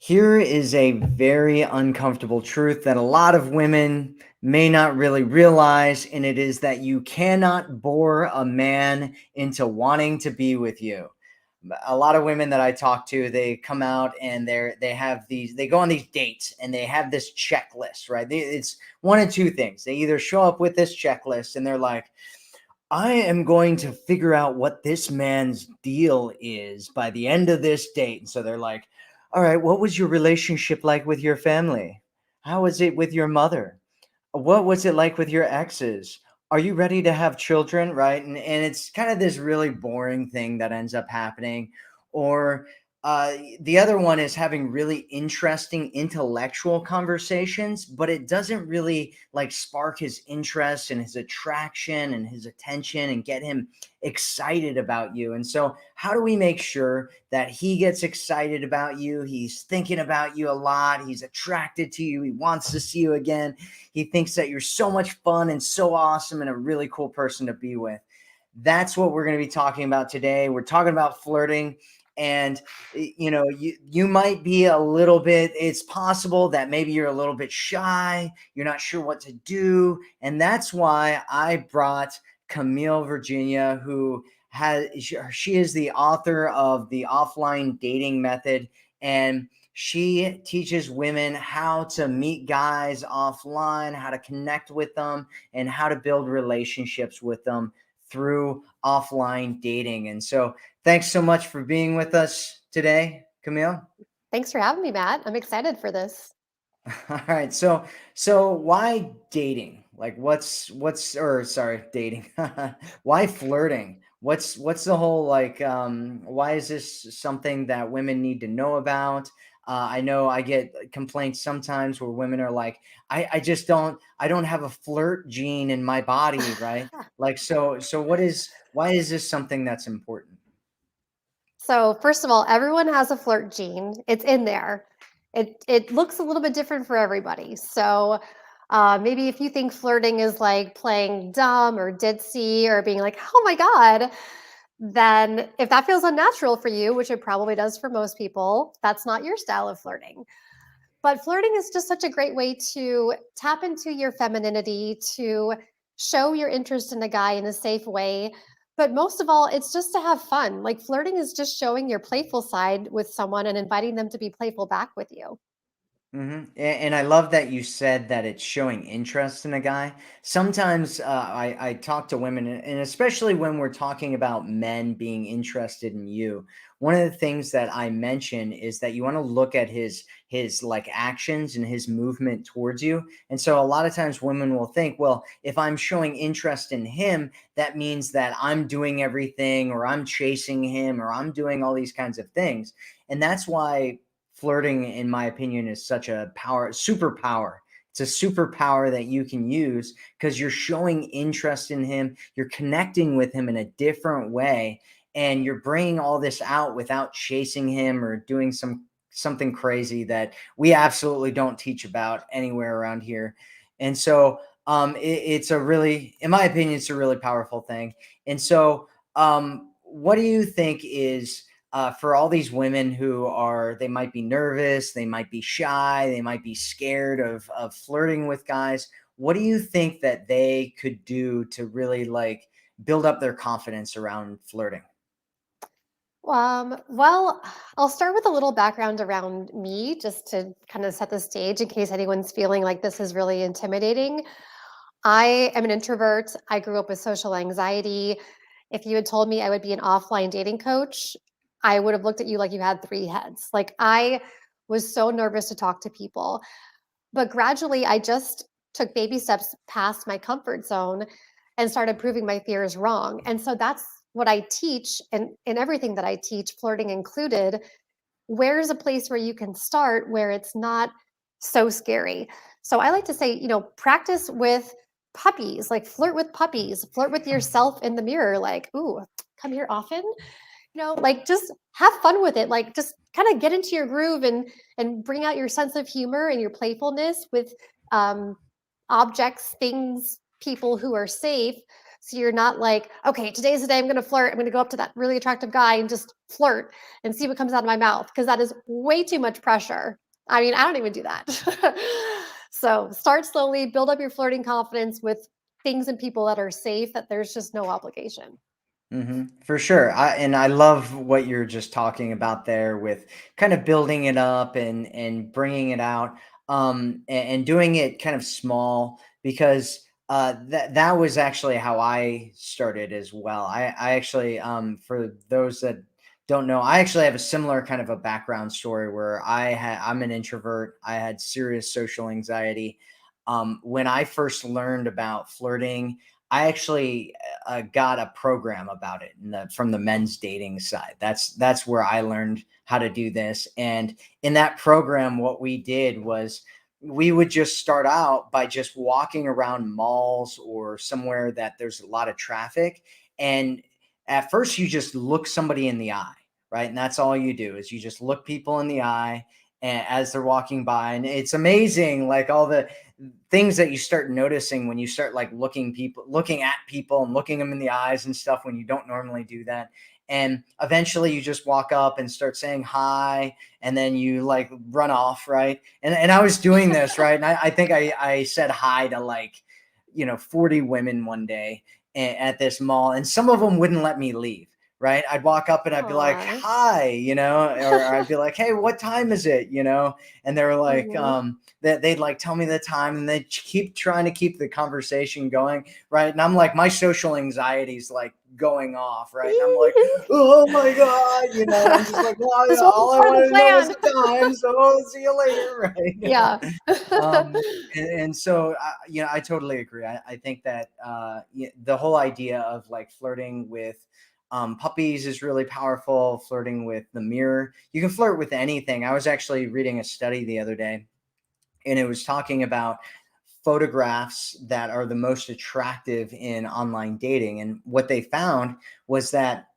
Here is a very uncomfortable truth that a lot of women may not really realize, and it is that you cannot bore a man into wanting to be with you. A lot of women that I talk to, they come out and they go on these dates and they have this checklist, right? It's one of two things. They either show up with this checklist and they're like, I am going to figure out what this man's deal is by the end of this date. And so they're like, all right, what was your relationship like with your family? How was it with your mother? What was it like with your exes? Are you ready to have children? Right. And it's kind of this really boring thing that ends up happening. Or the other one is having really interesting intellectual conversations, but it doesn't really like spark his interest and his attraction and his attention and get him excited about you. And so, how do we make sure that he gets excited about you? He's thinking about you a lot. He's attracted to you. He wants to see you again. He thinks that you're so much fun and so awesome and a really cool person to be with. That's what we're going to be talking about today. We're talking about flirting. And you might be a little bit, it's possible that maybe you're a little bit shy, you're not sure what to do, and that's why I brought Camille Virginia, who has she is the author of the Offline Dating Method, and she teaches women how to meet guys offline, how to connect with them, and how to build relationships with them through offline dating. And so thanks so much for being with us today, Camille. Thanks for having me, Matt. I'm excited for this. All right. So why dating? Like what's or sorry, dating. Why flirting? What's the whole like why is this something that women need to know about? I know I get complaints sometimes where women are like, I don't have a flirt gene in my body, right? Like so why is this something that's important? So, first of all, everyone has a flirt gene. It's in there. It looks a little bit different for everybody. So, maybe if you think flirting is like playing dumb or ditzy or being like, "Oh my god," then if that feels unnatural for you, which it probably does for most people, that's not your style of flirting. But flirting is just such a great way to tap into your femininity, to show your interest in a guy in a safe way. But most of all, it's just to have fun. Like flirting is just showing your playful side with someone and inviting them to be playful back with you. And I love that you said that it's showing interest in a guy. Sometimes I talk to women, and especially when we're talking about men being interested in you. One of the things that I mention is that you want to look at his like actions and his movement towards you. And so a lot of times women will think, well, if I'm showing interest in him, that means that I'm doing everything, or I'm chasing him, or I'm doing all these kinds of things. And that's why flirting, in my opinion, is such a superpower. It's a superpower that you can use because you're showing interest in him, you're connecting with him in a different way, and you're bringing all this out without chasing him or doing something crazy that we absolutely don't teach about anywhere around here. And so it's a really, in my opinion, it's a really powerful thing. And so what do you think is for all these women who are, they might be nervous, they might be shy, they might be scared of flirting with guys? What do you think that they could do to really like build up their confidence around flirting? Well, I'll start with a little background around me just to kind of set the stage in case anyone's feeling like this is really intimidating. I am an introvert. I grew up with social anxiety. If you had told me I would be an offline dating coach, I would have looked at you like you had three heads. Like I was so nervous to talk to people. But gradually, I just took baby steps past my comfort zone and started proving my fears wrong. And so that's what I teach. And in everything that I teach, flirting included, where's a place where you can start where it's not so scary? So I like to say, practice with puppies, like flirt with puppies, flirt with yourself in the mirror, like, ooh, come here often. Like just have fun with it. Like just kind of get into your groove and bring out your sense of humor and your playfulness with um, objects, things, people who are safe, So you're not like, okay, today's the day I'm going to flirt. I'm going to go up to that really attractive guy and just flirt and see what comes out of my mouth, because that is way too much pressure. I mean, I don't even do that. So start slowly, build up your flirting confidence with things and people that are safe, that there's just no obligation. For sure. And I love what you're just talking about there with kind of building it up and bringing it out, and doing it kind of small, because that was actually how I started as well. I actually, for those that don't know, I actually have a similar kind of a background story where I'm an introvert. I had serious social anxiety. When I first learned about flirting, I actually got a program about it from the men's dating side. That's where I learned how to do this. And in that program, what we did was we would just start out by just walking around malls or somewhere that there's a lot of traffic. And at first, you just look somebody in the eye, right? And that's all you do is you just look people in the eye and as they're walking by. And it's amazing, like all the things that you start noticing when you start like looking at people and looking them in the eyes and stuff when you don't normally do that. And eventually you just walk up and start saying hi, and then you like run off, right? And I was doing this, right? And I think I said hi to like, 40 women one day at this mall, and some of them wouldn't let me leave. Right. I'd walk up and I'd be like, Aw. hi, or I'd be like, hey, what time is it? And they were like, Mhm. that they'd like tell me the time, and they'd keep trying to keep the conversation going, right? And I'm like, my social anxiety's like going off, right? And I'm like, oh my god, and I'm just like, well, This all wasn't I part of the wanted to know was plan. the time, so see you later, Yeah. right? And so I totally agree. I think that the whole idea of like flirting with puppies is really powerful. Flirting with the mirror, you can flirt with anything. I was actually reading a study the other day, and it was talking about photographs that are the most attractive in online dating. And what they found was that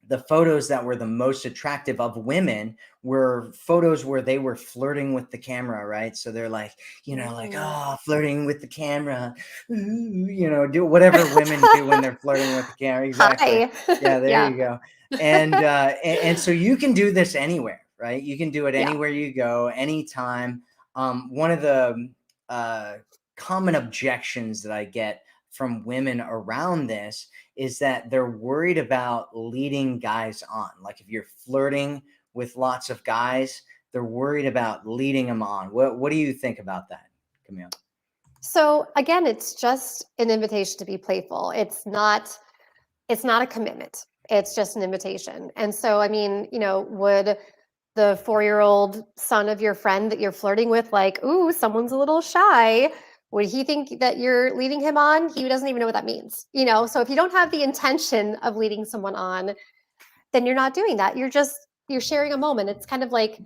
the photos that were the most attractive of women were photos where they were flirting with the camera, right? So they're like, like, Mm. oh, flirting with the camera, ooh, do whatever women do when they're flirting with the camera. Exactly. Hi. Yeah, there Yeah. you go. And so you can do this anywhere, right? You can do it Yeah. anywhere you go, anytime. One of the uh, common objections that I get from women around this is that they're worried about leading guys on. Like if you're flirting with lots of guys, they're worried about leading them on. What do you think about that, Camille? So again, it's just an invitation to be playful. It's not a commitment. It's just an invitation. And so, I mean, would the 4-year-old son of your friend that you're flirting with, like, ooh, someone's a little shy, would he think that you're leading him on? He doesn't even know what that means. So if you don't have the intention of leading someone on, then you're not doing that. You're sharing a moment. It's kind of like,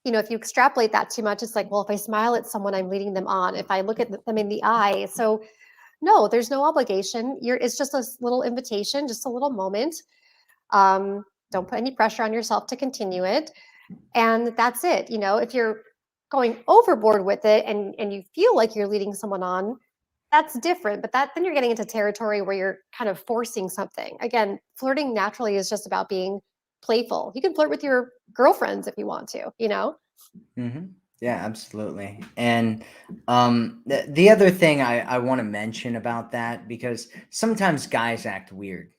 if you extrapolate that too much, it's like, well, if I smile at someone, I'm leading them on. If I look at them in the eye. So no, there's no obligation. It's just a little invitation, just a little moment. Don't put any pressure on yourself to continue it. And that's it. If you're going overboard with it and you feel like you're leading someone on, that's different. But then you're getting into territory where you're kind of forcing something. Again, flirting naturally is just about being playful. You can flirt with your girlfriends if you want to. Hmm. Yeah, absolutely. And the other thing I want to mention about that, because sometimes guys act weird,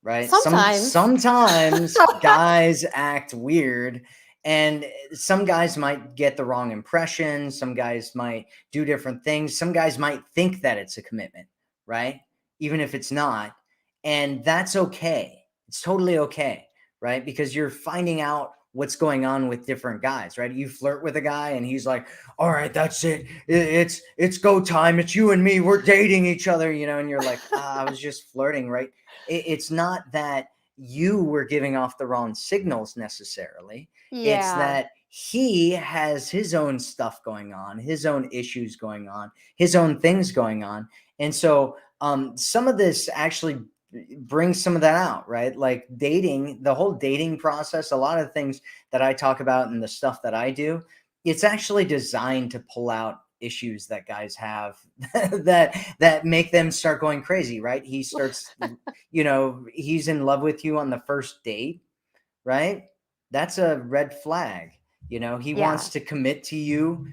right? Sometimes. Sometimes guys act weird, and some guys might get the wrong impression. Some guys might do different things. Some guys might think that it's a commitment, right? Even if it's not, and that's okay. It's totally okay, right? Because you're finding out what's going on with different guys, right? You flirt with a guy and he's like, all right, that's it. It's go time. It's you and me. We're dating each other, and you're like, I was just flirting, right? It's not that you were giving off the wrong signals necessarily. It's Yeah. that he has his own stuff going on, his own issues going on, his own things going on. And so some of this actually brings some of that out, right? Like dating, the whole dating process, a lot of things that I talk about and the stuff that I do, it's actually designed to pull out issues that guys have that make them start going crazy, right? He starts, he's in love with you on the first date, right? That's a red flag. He Yeah. wants to commit to you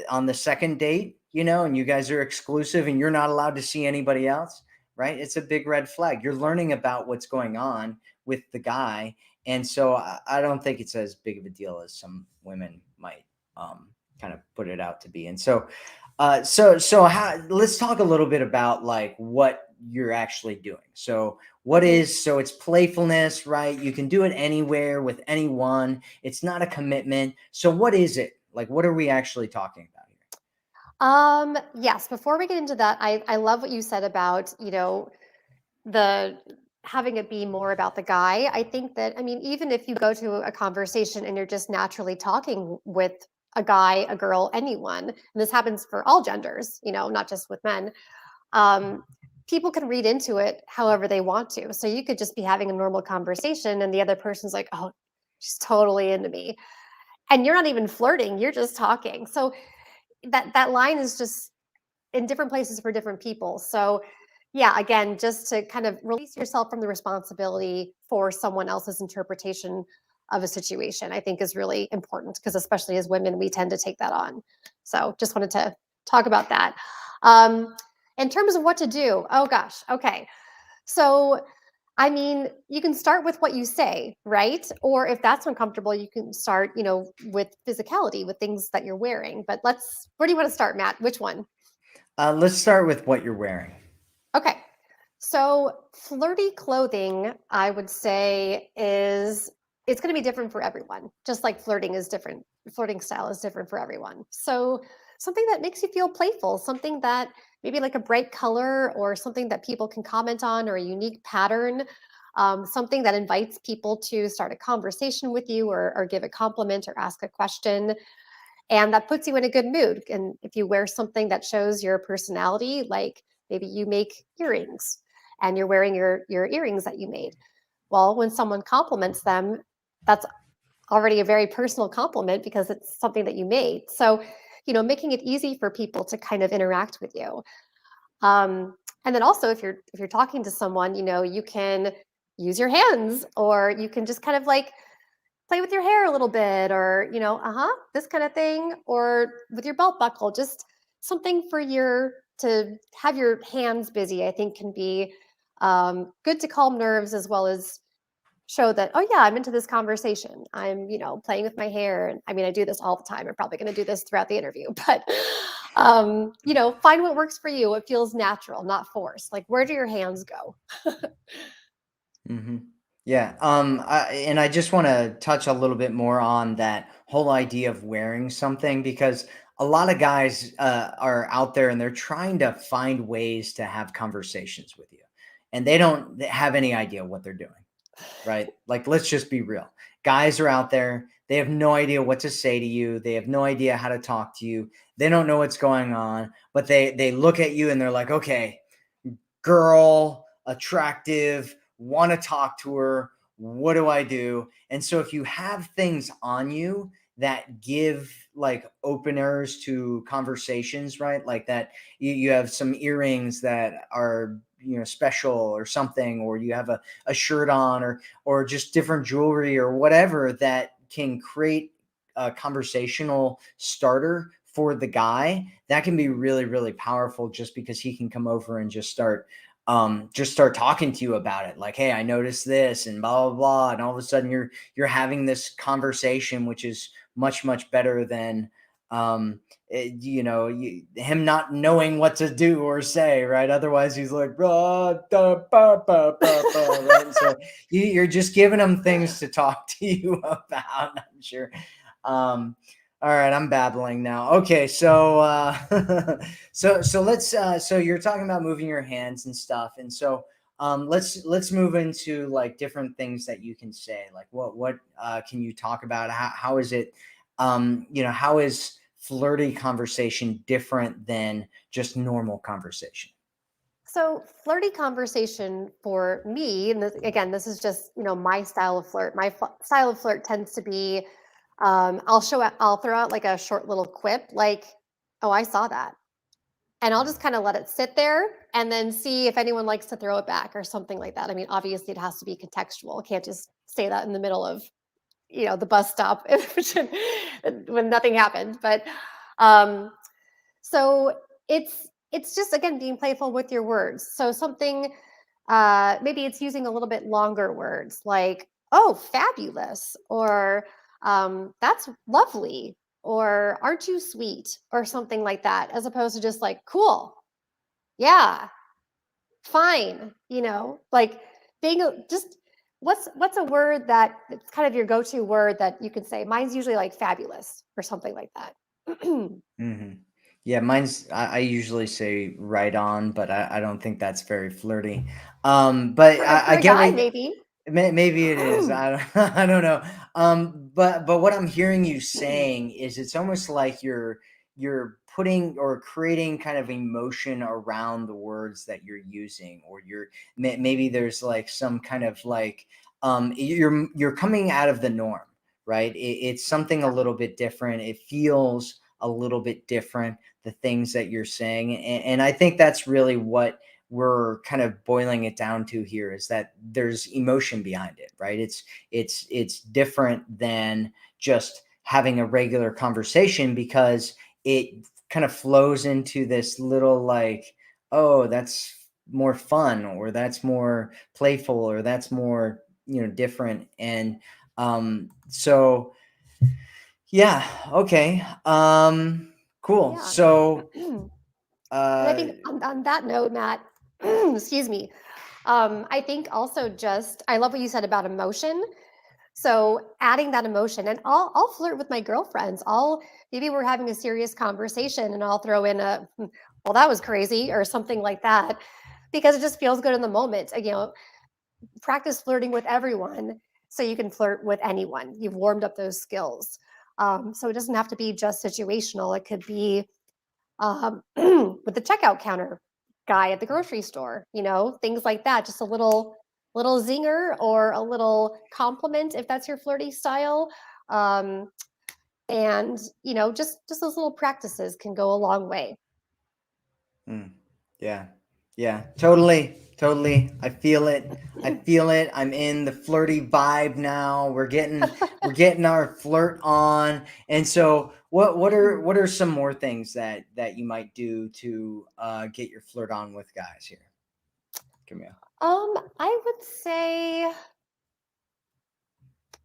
on the second date, and you guys are exclusive and you're not allowed to see anybody else, right? It's a big red flag. You're learning about what's going on with the guy. And so I don't think it's as big of a deal as some women might kind of put it out to be. And let's talk a little bit about like what you're actually doing. Mhm. So it's playfulness, right? You can do it anywhere with anyone. It's not a commitment. So what is it? Like, what are we actually talking about here? Yes, before we get into that, I love what you said about, the having it be more about the guy. I think that, I mean, even if you go to a conversation and you're just naturally talking with a guy, a girl, anyone, and this happens for all genders, not just with men, um, people can read into it however they want to. So you could just be having a normal conversation and the other person's like, oh, she's totally into me. And you're not even flirting, you're just talking. So that line is just in different places for different people. So, yeah, again, just to kind of release yourself from the responsibility for someone else's interpretation of a situation, I think is really important because, especially as women, we tend to take that on. So, just wanted to talk about that. Um, in terms of what to do, oh gosh, okay. So, I mean, you can start with what you say, right? Or if that's uncomfortable, you can start, with physicality, with things that you're wearing. But where do you want to start, Matt? Which one? Let's start with what you're wearing. Okay. So flirty clothing, I would say, is it's going to be different for everyone. Just like flirting is different, flirting style is different for everyone. So something that makes you feel playful, something that maybe like a bright color or something that people can comment on or a unique pattern, something that invites people to start a conversation with you or give a compliment or ask a question. And that puts you in a good mood. And if you wear something that shows your personality, like maybe you make earrings and you're wearing your earrings that you made. Well, when someone compliments them, that's already a very personal compliment because it's something that you made. So, making it easy for people to kind of interact with you. And then also, if you're talking to someone, you can use your hands, or you can just kind of like play with your hair a little bit, or this kind of thing, or with your belt buckle, just something for your to have your hands busy. I think can be good to calm nerves as well as show that, oh yeah, I'm into this conversation. I'm playing with my hair, and I mean I do this all the time. I'm probably going to do this throughout the interview, but find what works for you. It feels natural, not forced. Like, where do your hands go? Hmm. Yeah. And I just want to touch a little bit more on that whole idea of wearing something, because a lot of guys are out there and they're trying to find ways to have conversations with you, and they don't have any idea what they're doing, right? Like, let's just be real. Guys are out there. They have no idea what to say to you. They have no idea how to talk to you. They don't know what's going on, but they look at you and they're like, okay, girl, attractive, want to talk to her. What do I do? And so if you have things on you that give like openers to conversations, right? Like that you have some earrings that are special or something, or you have a shirt on, or just different jewelry or whatever that can create a conversational starter for the guy, that can be really, really powerful, just because he can come over and just start talking to you about it, like, hey, I noticed this and blah blah blah, and all of a sudden you're having this conversation, which is much much better than him not knowing what to do or say, right? Otherwise he's like, "Blah, da, ba, ba, ba, ba," right? And so you're just giving him things to talk to you about, I'm sure. All right, I'm babbling now. Okay, so so you're talking about moving your hands and stuff, and so let's move into like different things that you can say. Like, what can you talk about? How is it, how is flirty conversation different than just normal conversation? So, flirty conversation for me, and again, this is just my style of flirt. My style of flirt tends to be, I'll throw out like a short little quip, like, Oh, I saw that. And I'll just kind of let it sit there and then see if anyone likes to throw it back or something like that. I mean, obviously it has to be contextual. I can't just say that in the middle of, the bus stop when nothing happened. But um, so it's just again being playful with your words. So something maybe it's using a little bit longer words like "oh, fabulous" or "that's lovely" or "aren't you sweet" or something like that, as opposed to just like "cool, yeah, fine," like being just what's a word that it's kind of your go-to word that you can say? Mine's usually like "fabulous" or something like that. Mhm. Yeah, I usually say right on, but I don't think that's very flirty. But For I a get guy, what maybe. maybe it is. I don't, I don't know. But what I'm hearing you saying is it's almost like you're putting or creating kind of emotion around the words that you're using, or maybe there's like some kind of like you're coming out of the norm, right? It's something a Yeah. little bit different. It feels a little bit different, the things that you're saying, and I think that's really what we're kind of boiling it down to here, is that there's emotion behind it, right? It's different than just having a regular conversation, because it kind of flows into this little like, oh, that's more fun, or that's more playful, or that's more, different. And so yeah, okay. Cool. Yeah. So And I uh think on that note, Matt, excuse me, I think also just I love what you said about emotion. So adding that emotion, and I'll flirt with my girlfriends. Maybe we're having a serious conversation, and I'll throw in a well, that was crazy or something like that, because it just feels good in the moment. Practice flirting with everyone so you can flirt with anyone. You've warmed up those skills. So it doesn't have to be just situational. It could be with the checkout counter guy at the grocery store, things like that. Just a little zinger or a little compliment if that's your flirty style. Um, and just those little practices can go a long way. mm, yeah. Yeah, totally. Totally. I feel it. I feel it. I'm in the flirty vibe now. We're getting our flirt on. And so what are some more things that you might do to get your flirt on with guys here? Camille. I would say,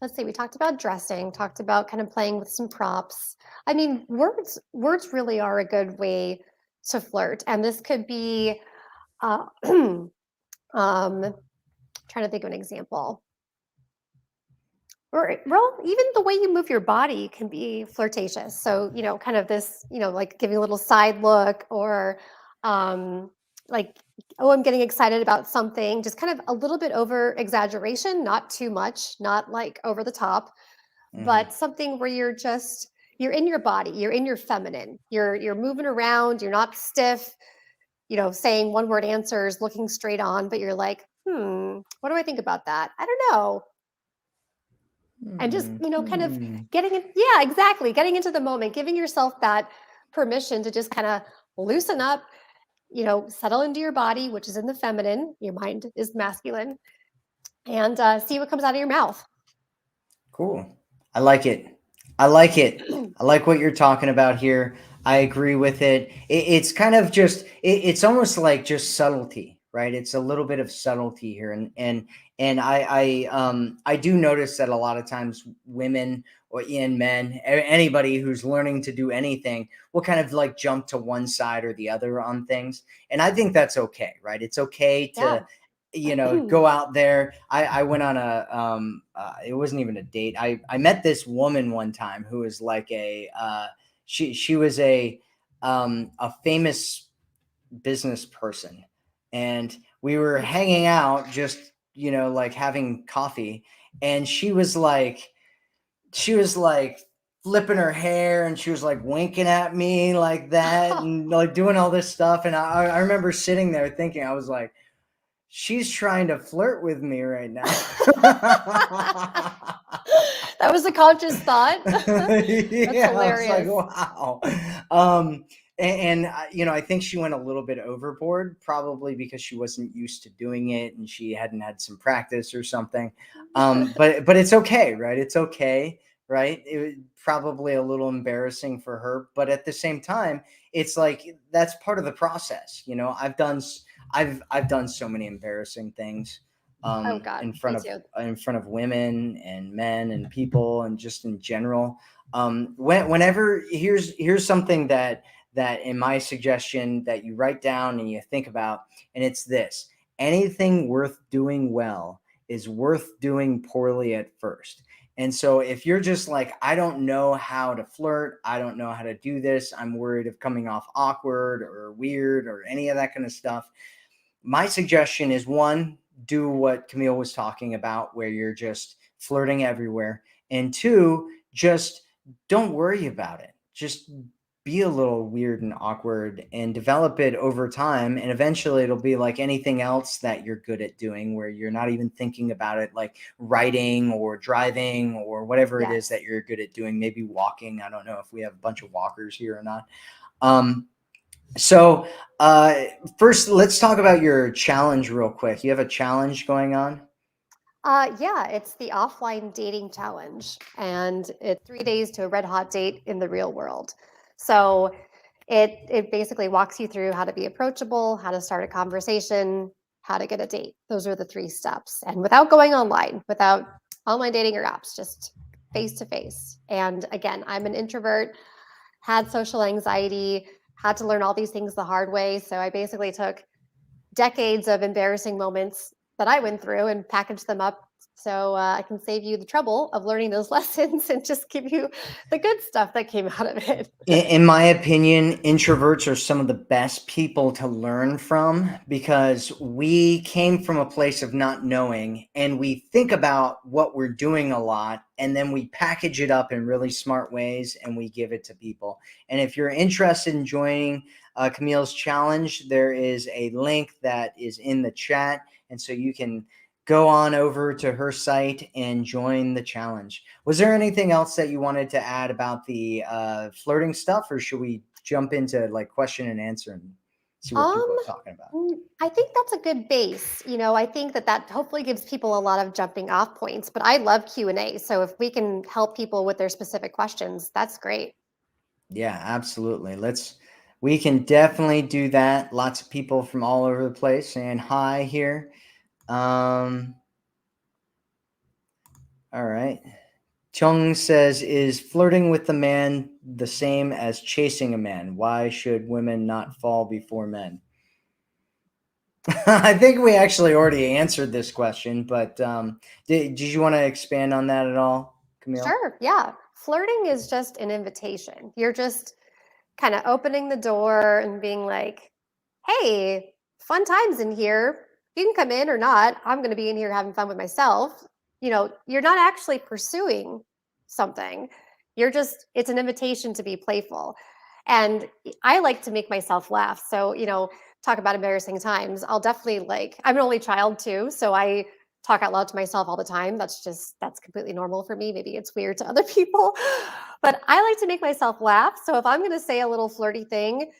let's see, we talked about dressing, talked about kind of playing with some props. I mean, words really are a good way to flirt, and this could be uh, trying to think of an example. Or well, even the way you move your body can be flirtatious. So, kind of this, like giving a little side look or like, oh, I'm getting excited about something, just kind of a little bit over exaggeration, not too much, not like over the top, Mhm. but something where you're in your body, you're in your feminine, you're moving around, you're not stiff, saying one word answers, looking straight on, but you're like, what do I think about that? I don't know. And just, kind of Mhm. getting in, yeah, exactly, getting into the moment, giving yourself that permission to just kind of loosen up, settle into your body, which is in the feminine, your mind is masculine, and see what comes out of your mouth. Cool. I like it. I like it. I like what you're talking about here. I agree with it. It's kind of just it's almost like just subtlety, right? It's a little bit of subtlety here, and I do notice that a lot of times women or in men, anybody who's learning to do anything will kind of like jump to one side or the other on things, and I think that's okay, right? It's okay to Yeah. go out there. I went on it wasn't even a date. I met this woman one time who was like she was a famous business person, and we were hanging out, just like having coffee, and she was like flipping her hair, and she was like winking at me like that, and like doing all this stuff, and I remember sitting there thinking, I was like, she's trying to flirt with me right now. That was a conscious thought. That's Yeah, I was like, hilarious. wow. Um, I think she went a little bit overboard, probably because she wasn't used to doing it and she hadn't had some practice or something. But it's okay, right? It's okay, right? It was probably a little embarrassing for her, but at the same time, it's like that's part of the process. I've done so many embarrassing things Oh God, in me front of too. women and men and people and just in general. Whenever here's something that in my suggestion that you write down and you think about, and it's this: anything worth doing well is worth doing poorly at first. And so if you're just like, I don't know how to flirt, I don't know how to do this, I'm worried of coming off awkward or weird or any of that kind of stuff, my suggestion is one, do what Camille was talking about, where you're just flirting everywhere. And two, just don't worry about it. Just be a little weird and awkward and develop it over time. And eventually it'll be like anything else that you're good at doing, where you're not even thinking about it, like writing or driving or whatever it is Yes. that you're good at doing, maybe walking. I don't know if we have a bunch of walkers here or not. Um, so, uh, First, let's talk about your challenge real quick. You have a challenge going on? Yeah, it's the offline dating challenge, and it's 3 days to a red hot date in the real world. So it basically walks you through how to be approachable, how to start a conversation, how to get a date. Those are the 3 steps, and without going online, without online dating or apps, just face to face. And again, I'm an introvert, had social anxiety, had to learn all these things the hard way. So I basically took decades of embarrassing moments that I went through and package them up so I can save you the trouble of learning those lessons and just give you the good stuff that came out of it. In my opinion, introverts are some of the best people to learn from because we came from a place of not knowing and we think about what we're doing a lot and then we package it up in really smart ways and we give it to people. And if you're interested in joining Camille's challenge, there is a link that is in the chat. And so you can go on over to her site and join the challenge. Was there anything else that you wanted to add about the flirting stuff, or should we jump into like question and answer and see what Um, people are talking about? I think that's a good base. I think that hopefully gives people a lot of jumping off points. But I love Q&A, so if we can help people with their specific questions, that's great. Yeah, absolutely. We can definitely do that. Lots of people from all over the place saying hi here. Um, all right. Chung says, is flirting with the man the same as chasing a man? Why should women not fall before men? I think we actually already answered this question, but did you want to expand on that at all, Camille? Sure, yeah. Flirting is just an invitation. You're just kind of opening the door and being like, hey, fun times in here. You can come in or not. I'm going to be in here having fun with myself. You're not actually pursuing something. It's an invitation to be playful. And I like to make myself laugh. So, talk about embarrassing times. I'll definitely I'm an only child too. So I talk out loud to myself all the time. That's completely normal for me. Maybe it's weird to other people, but I like to make myself laugh. So if I'm going to say a little flirty thing,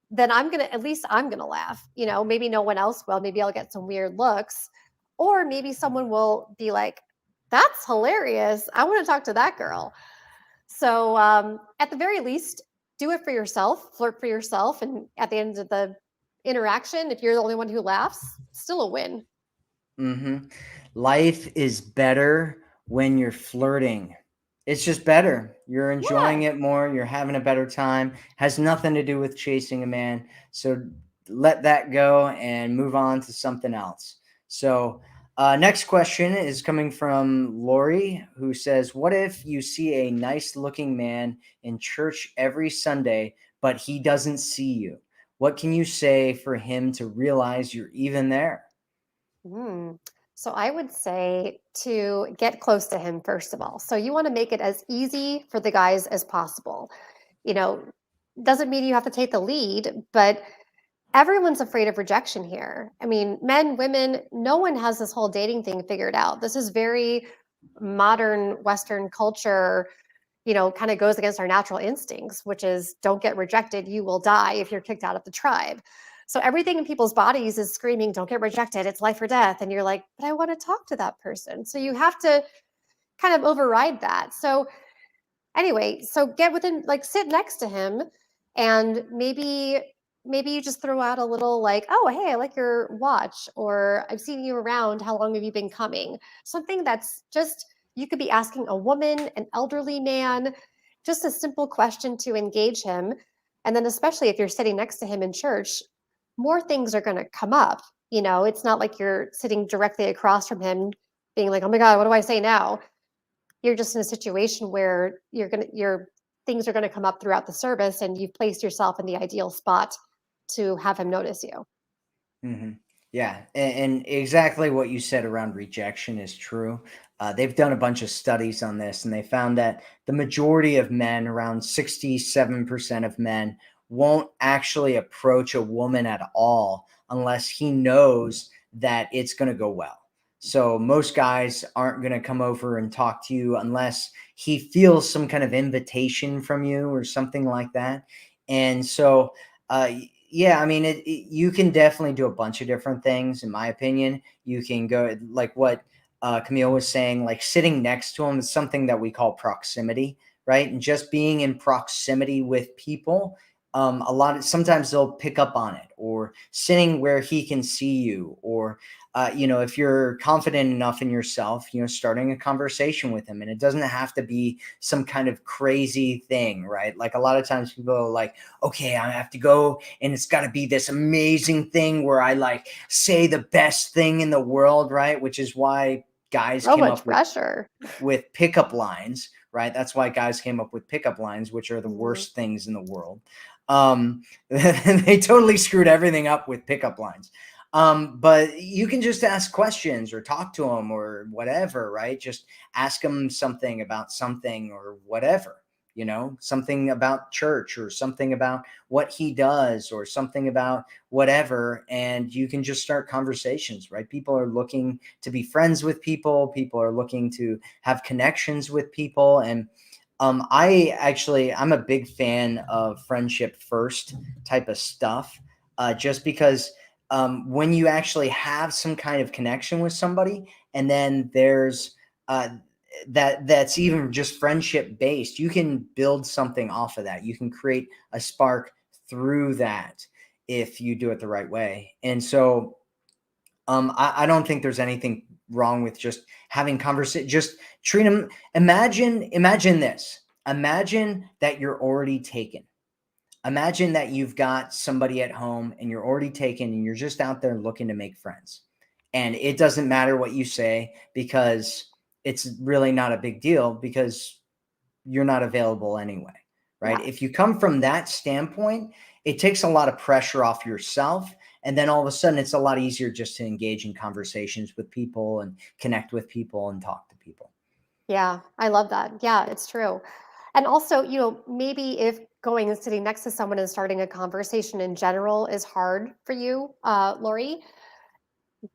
then at least I'm going to laugh. Maybe no one else will. Maybe I'll get some weird looks, or maybe someone will be like, that's hilarious. I want to talk to that girl. So at the very least, do it for yourself, flirt for yourself. And at the end of the interaction, if you're the only one who laughs, still a win. Mm-hmm. Life is better when you're flirting. It's just better. You're Yeah. enjoying it more. You're having a better time. Has nothing to do with chasing a man. So let that go and move on to something else. So, next question is coming from Lori, who says, what if you see a nice looking man in church every Sunday, but he doesn't see you? What can you say for him to realize you're even there? Mm. So I would say to get close to him first of all. So you want to make it as easy for the guys as possible. You know, doesn't mean you have to take the lead, but everyone's afraid of rejection here. I mean, men, women, no one has this whole dating thing figured out. This is very modern Western culture. kind of goes against our natural instincts, which is don't get rejected, you will die if you're kicked out of the tribe. So everything in people's bodies is screaming, don't get rejected, it's life or death. And you're like, but I want to talk to that person. So you have to kind of override that. So anyway, so get within, like, sit next to him, and maybe you just throw out a little, like, oh, hey, I like your watch, or I've seen you around, how long have you been coming? Something that's just, you could be asking a woman, an elderly man, just a simple question to engage him. And then especially if you're sitting next to him in church, more things are going to come up. It's not like you're sitting directly across from him being like, oh my god, what do I say now? You're just in a situation where your things are going to come up throughout the service, and you've placed yourself in the ideal spot to have him notice you. Hmm. Yeah, and exactly what you said around rejection is true. They've done a bunch of studies on this, and they found that the majority of men, around 67% of men, won't actually approach a woman at all unless he knows that it's going to go well. So most guys aren't going to come over and talk to you unless he feels some kind of invitation from you or something like that. And so, uh, yeah, I mean, you can definitely do a bunch of different things, in my opinion. You can go like what Camille was saying, like sitting next to him is something that we call proximity, right? And just being in proximity with people, sometimes they'll pick up on it, or sitting where he can see you, or if you're confident enough in yourself, starting a conversation with him, and it doesn't have to be some kind of crazy thing, right? Like a lot of times people are like, okay, I have to go and it's got to be this amazing thing where I like say the best thing in the world, right? Which is why guys So came much up pressure. with pickup lines, right? That's why guys came up with pickup lines, which are the Mhm. worst things in the world. They totally screwed everything up with pickup lines. But you can just ask questions or talk to them or whatever, right? Just ask them something about something or whatever, something about church or something about what he does or something about whatever. And you can just start conversations, right? People are looking to be friends with people. People are looking to have connections with people. And I'm a big fan of friendship first type of stuff, just because when you actually have some kind of connection with somebody, and then there's uh, that's even just friendship based, you can build something off of that. You can create a spark through that if you do it the right way. And so I don't think there's anything wrong with just having conversation. Just treat them. Imagine this. Imagine that you're already taken. Imagine that you've got somebody at home and you're already taken and you're just out there looking to make friends. And it doesn't matter what you say because it's really not a big deal because you're not available anyway, right? Yeah. If you come from that standpoint, it takes a lot of pressure off yourself. And then all of a sudden, it's a lot easier just to engage in conversations with people and connect with people and talk to people. Yeah, I love that. Yeah, it's true. And also, maybe if going and sitting next to someone and starting a conversation in general is hard for you, Lori,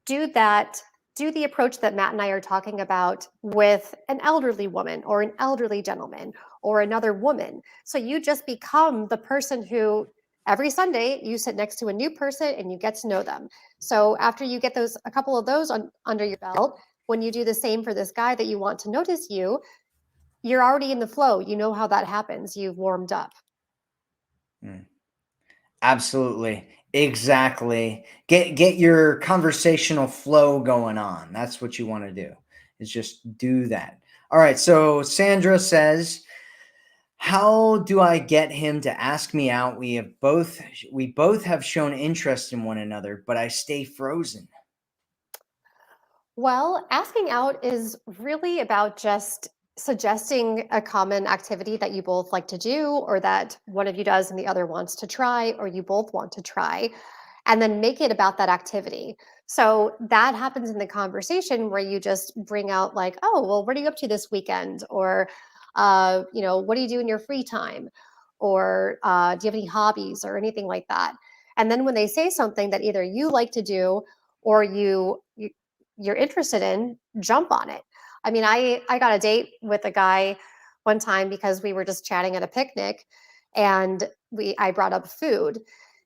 do that, do the approach that Matt and I are talking about with an elderly woman or an elderly gentleman or another woman. So you just become the person who every Sunday you sit next to a new person and you get to know them. So after you get a couple of those under your belt, when you do the same for this guy that you want to notice you, you're already in the flow. You know how that happens. You've warmed up. Mm. Absolutely. Exactly. Get your conversational flow going on. That's what you want to do. Is just do that. All right. So Sandra says, "How do I get him to ask me out? We both have shown interest in one another, but I stay frozen." Well, asking out is really about just suggesting a common activity that you both like to do, or that one of you does and the other wants to try, or you both want to try, and then make it about that activity. So that happens in the conversation where you just bring out, like, oh, well, what are you up to this weekend? Or, what do you do in your free time? Or do you have any hobbies or anything like that? And then when they say something that either you like to do or you're interested in, jump on it. I mean, I got a date with a guy one time because we were just chatting at a picnic, and I brought up food,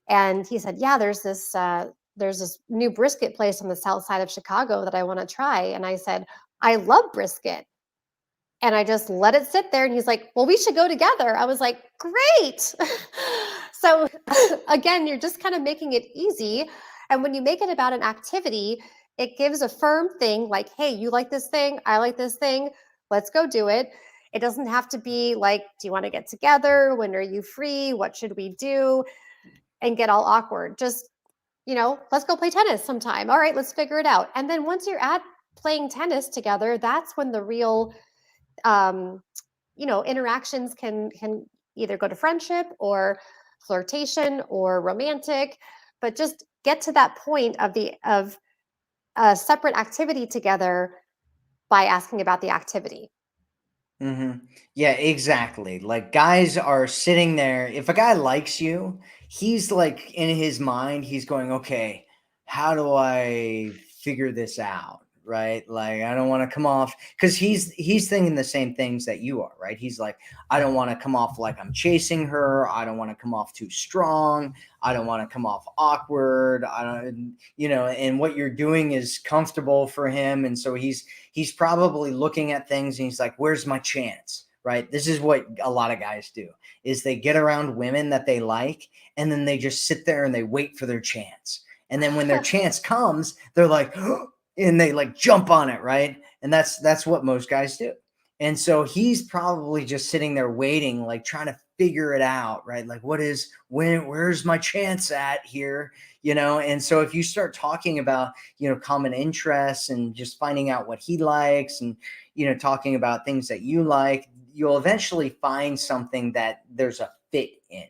and he said, "Yeah, there's this new brisket place on the south side of Chicago that I want to try." And I said, "I love brisket." And I just let it sit there. And he's like, "Well, we should go together." I was like, "Great." So again, you're just kind of making it easy. And when you make it about an activity, it gives a firm thing like, "Hey, you like this thing? I like this thing. Let's go do it." It doesn't have to be like, "Do you want to get together? When are you free? What should we do?" And get all awkward. Just, let's go play tennis sometime. All right, let's figure it out. And then once you're at playing tennis together, that's when the real um, interactions can either go to friendship or flirtation or romantic, but just get to that point of a separate activity together by asking about the activity. Mhm. Yeah, exactly. Like guys are sitting there. If a guy likes you, he's like in his mind, he's going, okay, how do I figure this out? Right. Like I don't want to come off because he's thinking the same things that you are, right? He's like, I don't want to come off like I'm chasing her. I don't want to come off too strong. I don't want to come off awkward. I don't, and what you're doing is comfortable for him. And so he's probably looking at things and he's like, where's my chance? Right. This is what a lot of guys do is they get around women that they like and then they just sit there and they wait for their chance. And then when their chance comes, they're like, and they like jump on it. Right. And that's what most guys do. And so he's probably just sitting there waiting, like trying to figure it out, right? Like, where's my chance at here? And so if you start talking about, common interests and just finding out what he likes and, talking about things that you like, you'll eventually find something that there's a fit in.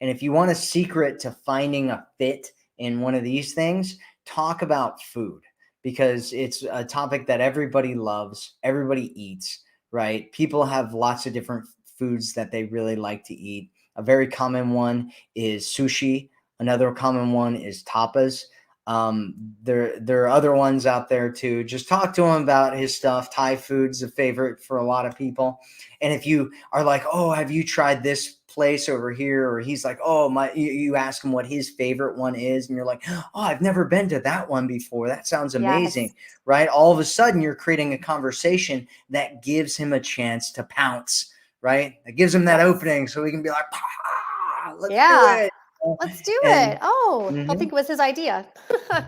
And if you want a secret to finding a fit in one of these things, talk about food because it's a topic that everybody loves, everybody eats, right? People have lots of different foods that they really like to eat. A very common one is sushi. Another common one is tapas. There are other ones out there too. Just talk to him about his stuff. Thai food's a favorite for a lot of people. And if you are like, oh, have you tried this place over here? Or he's like, oh, you ask him what his favorite one is, and you're like, oh, I've never been to that one before. That sounds Yes. amazing, right? All of a sudden, you're creating a conversation that gives him a chance to pounce, right? That gives him that Yes. opening so he can be like, let's do Yeah. it. Let's do it. And Oh, he'll mhm. think it was his idea.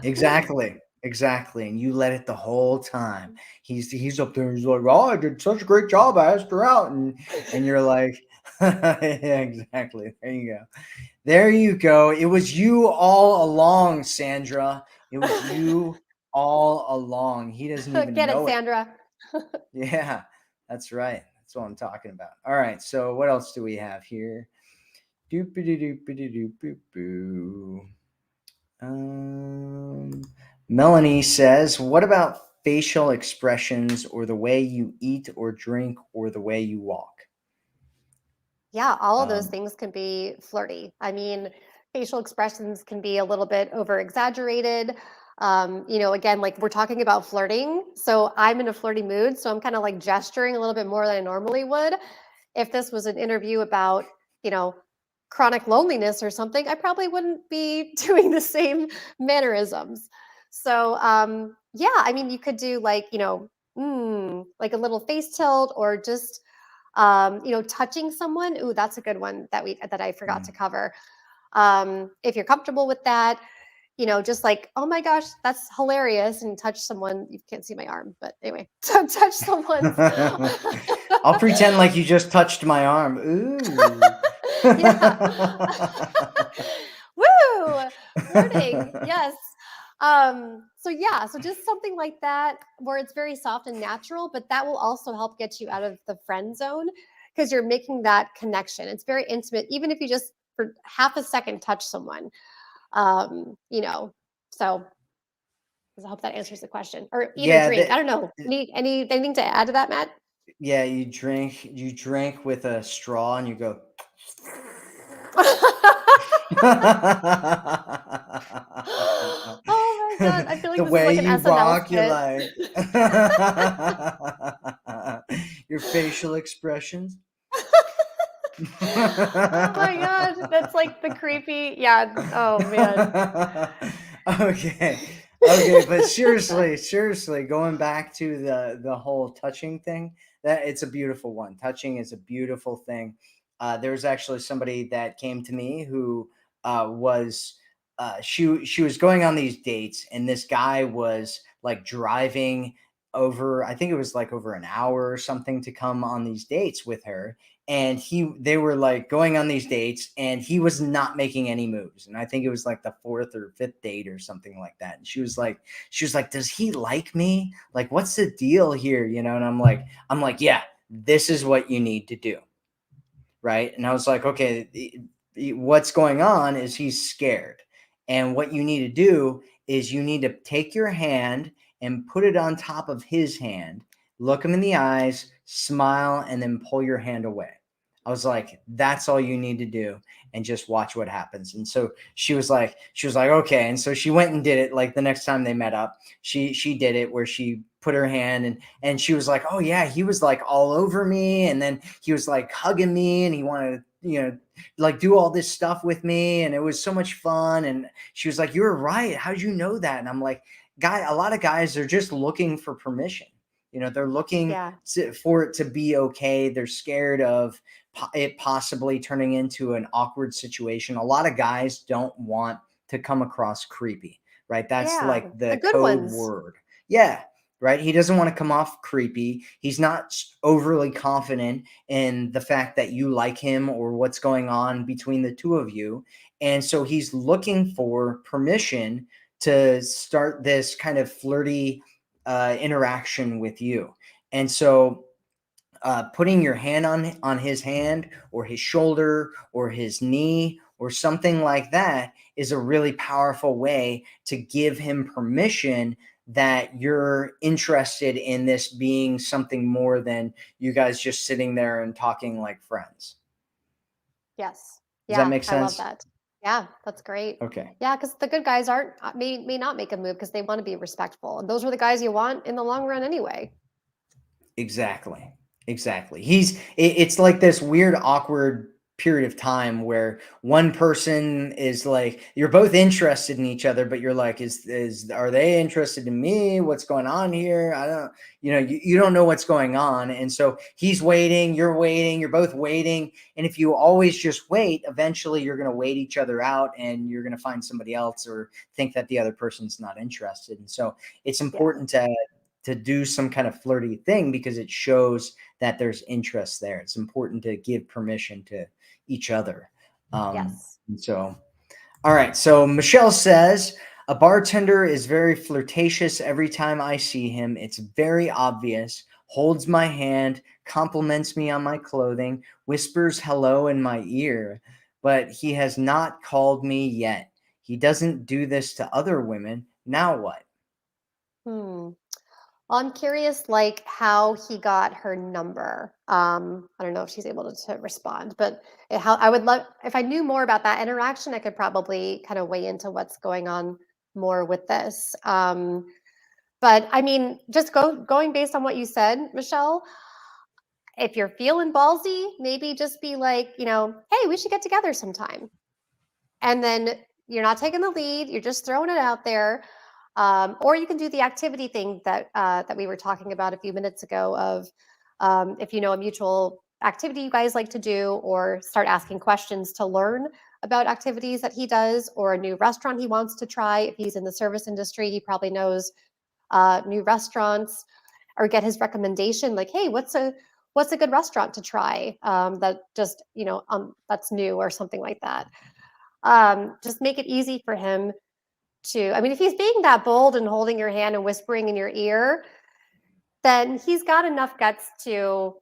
Exactly, exactly, and you let it the whole time. He's up there, he's like, "Oh, I did such a great job, I asked her out," and you're like, "Yeah, exactly, there you go, it was you all along, Sandra, it was you all along, he doesn't even Get it, know it." Sandra. Yeah, that's right, that's what I'm talking about. Alright, so what else do we have here? Doopity doopity doop boop boo. Um, Melanie says, "What about facial expressions or the way you eat or drink or the way you walk?" Yeah, all of those Um, things can be flirty. I mean, facial expressions can be a little bit over exaggerated. Again, like we're talking about flirting. So I'm in a flirty mood. So I'm kind of like gesturing a little bit more than I normally would. If this was an interview about, you know, chronic loneliness or something, I probably wouldn't be doing the same mannerisms. So, yeah, I mean, you could do like, like a little face tilt or just touching someone. Ooh, that's a good one that I forgot to mm. cover. If you're comfortable with that, just like, oh my gosh, that's hilarious, and touch someone. You can't see my arm, but anyway, touch someone's. I'll pretend like you just touched my arm. Ooh. Yeah. Woo! Flirting. Yes. So yeah, so just something like that where it's very soft and natural, but that will also help get you out of the friend zone because you're making that connection. It's very intimate, even if you just for half a second touch someone. Um, you know, so I hope that answers the question. Or eat or Yeah, drink. I don't know. Anything to add to that, Matt? yeah, you drink with a straw and you go Oh my god, I feel like the this is way like an you SNL walk, you're skit. like, Your facial expressions. Oh my gosh, that's like the creepy. Yeah. Oh man. Okay. Okay, but seriously, going back to the whole touching thing, that it's a beautiful one. Touching is a beautiful thing. There was actually somebody that came to me who was she was going on these dates, and this guy was like driving over, I think it was like over an hour or something, to come on these dates with her. And they were like going on these dates, and he was not making any moves, and I think it was like the fourth or fifth date or something like that. And she was like, does he like me? Like, what's the deal here, and I'm like, yeah, this is what you need to do, right? And I was like, okay, what's going on is he's scared. And what you need to do is you need to take your hand and put it on top of his hand, look him in the eyes, smile, and then pull your hand away. I was like, that's all you need to do, and just watch what happens. And so she was like, okay. And so she went and did it. Like the next time they met up, she did it where she put her hand, and she was like, oh yeah, he was like all over me, and then he was like hugging me, and he wanted to, like do all this stuff with me, and it was so much fun. And she was like, you were right, how did you know that? And I'm like, a lot of guys are just looking for permission. They're looking Yeah. for it to be okay. They're scared of it possibly turning into an awkward situation. A lot of guys don't want to come across creepy, right? That's Yeah. like The the good code ones. word. Yeah, right. He doesn't want to come off creepy. He's not overly confident in the fact that you like him or what's going on between the two of you. And so he's looking for permission to start this kind of flirty interaction with you. And so putting your hand on his hand or his shoulder or his knee or something like that is a really powerful way to give him permission that you're interested in this being something more than you guys just sitting there and talking like friends. Yes. Does that Yeah, make I love sense? that. Yeah, that's great. Okay. Yeah, because the good guys aren't may not make a move because they want to be respectful, and those are the guys you want in the long run anyway. Exactly. Exactly. It's like this weird awkward period of time where one person is like, you're both interested in each other, but you're like, is are they interested in me? What's going on here? I don't, you don't know what's going on. And so he's waiting, you're both waiting. And if you always just wait, eventually you're going to wait each other out, and you're going to find somebody else or think that the other person's not interested. And so it's Yeah. important to do some kind of flirty thing because it shows that there's interest there. It's important to give permission to each other. Yes. And so, all right. So Michelle says, a bartender is very flirtatious every time I see him. It's very obvious. Holds my hand, compliments me on my clothing, whispers hello in my ear, but he has not called me yet. He doesn't do this to other women. Now what? Hmm. Well, I'm curious, like how he got her number. I don't know if she's able to respond, but how I would love if I knew more about that interaction, I could probably kind of weigh into what's going on more with this. But I mean, just going based on what you said, Michelle, if you're feeling ballsy, maybe just be like, hey, we should get together sometime. And then you're not taking the lead, you're just throwing it out there. Or you can do the activity thing that we were talking about a few minutes ago of if you know a mutual activity you guys like to do, or start asking questions to learn about activities that he does, or a new restaurant he wants to try. If he's in the service industry, he probably knows new restaurants, or get his recommendation like, hey, what's a good restaurant to try that just that's new or something like that. Just make it easy for him to, I mean, if he's being that bold and holding your hand and whispering in your ear, then he's got enough guts to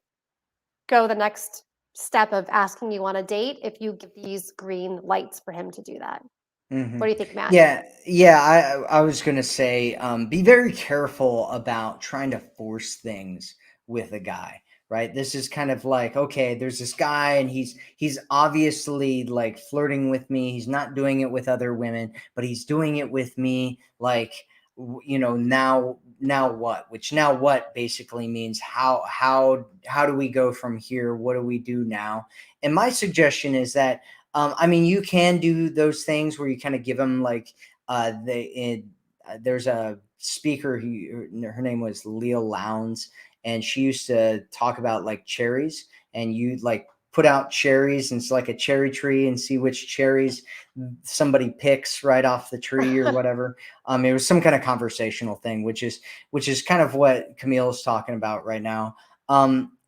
go the next step of asking you on a date if you give these green lights for him to do that. Hmm. What do you think, Matt? Yeah, yeah. I was gonna say, be very careful about trying to force things with a guy. Right. This is kind of like, okay, there's this guy, and he's obviously like flirting with me. He's not doing it with other women, but he's doing it with me. Like, now. now what, which now what basically means how do we go from here, what do we do now. And my suggestion is that I mean, you can do those things where you kind of give them like there's a speaker who, her name was Leo Lowndes, and she used to talk about like cherries, and you like put out cherries, and it's like a cherry tree, and see which cherries somebody picks right off the tree or whatever. It was some kind of conversational thing, which is kind of what Camille is talking about right now.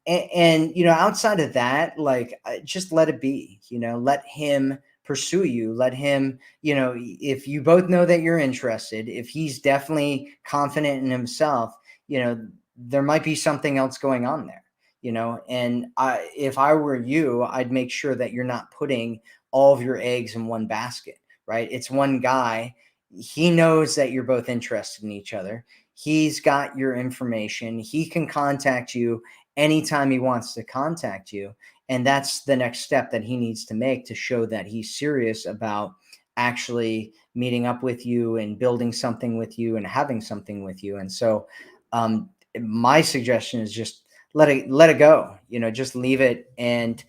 And you know, outside of that, like just let it be. You know, let him pursue you. Let him. You know, if you both know that you're interested, if he's definitely confident in himself, you know, there might be something else going on there. You know, and if I were you, I'd make sure that you're not putting all of your eggs in one basket, right? It's one guy. He knows that you're both interested in each other. He's got your information. He can contact you anytime he wants to contact you. And that's the next step that he needs to make to show that he's serious about actually meeting up with you and building something with you and having something with you. And so, my suggestion is just let it go. You know, just leave it, and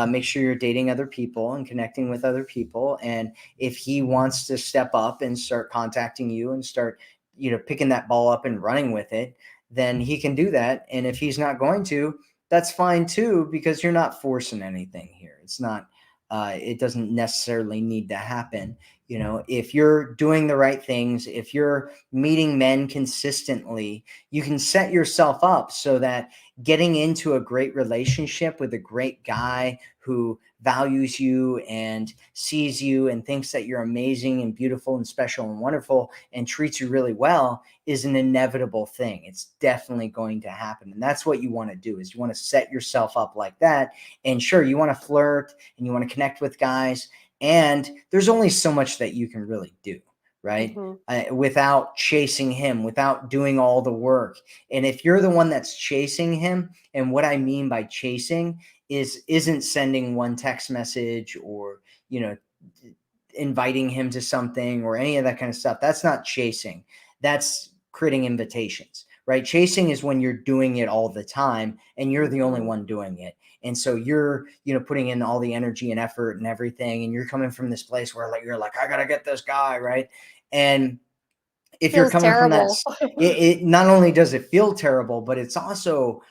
make sure you're dating other people and connecting with other people. And if he wants to step up and start contacting you and start, you know, picking that ball up and running with it, then he can do that. And if he's not going to, that's fine too, because you're not forcing anything here. It's not, it doesn't necessarily need to happen. You know, if you're doing the right things, if you're meeting men consistently, you can set yourself up so that getting into a great relationship with a great guy who values you and sees you and thinks that you're amazing and beautiful and special and wonderful and treats you really well is an inevitable thing. It's definitely going to happen. And that's what you want to do, is you want to set yourself up like that. And sure, you want to flirt and you want to connect with guys, and there's only so much that you can really do, right? Hmm. Without chasing him, without doing all the work. And if you're the one that's chasing him, and what I mean by chasing isn't sending one text message or, you know, inviting him to something or any of that kind of stuff. That's not chasing. That's creating invitations, right? Chasing is when you're doing it all the time and you're the only Hmm. one doing it. And so you're, you know, putting in all the energy and effort and everything. And you're coming from this place where like, you're like, I got to get this guy, right? And if you're Feels coming from that, terrible. it not only does it feel terrible, but it's also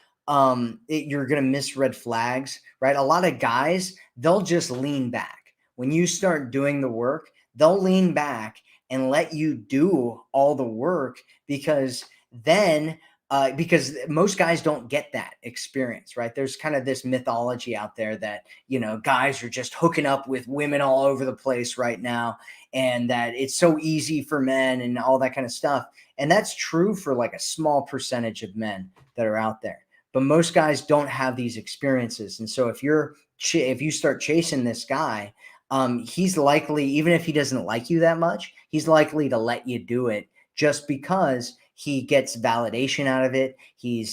you're gonna miss red flags, right? A lot of guys, they'll just lean back when you start doing the work. They'll lean back and let you do all the work, because then because most guys don't get that experience, right? There's kind of this mythology out there that, you know, guys are just hooking up with women all over the place right now, and that it's so easy for men and all that kind of stuff. And that's true for like a small percentage of men that are out there. But most guys don't have these experiences. And so if you start chasing this guy, he's likely, even if he doesn't like you that much, he's likely to let you do it just because he gets validation out of it. He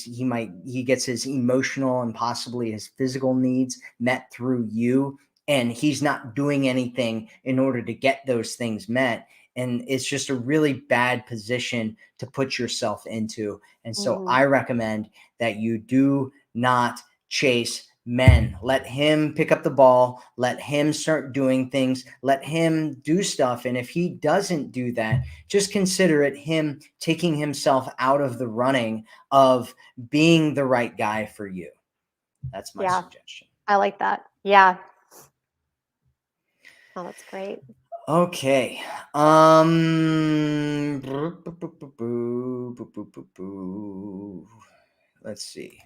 gets his emotional and possibly his physical needs met through you, and he's not doing anything in order to get those things met. And it's just a really bad position to put yourself into. And so Hmm. I recommend that you do not chase men. Let him pick up the ball, let him start doing things, let him do stuff. And if he doesn't do that, just consider it him taking himself out of the running of being the right guy for you. That's my Yeah, suggestion. I like that. Yeah. Oh, that's great. Okay. Let's see.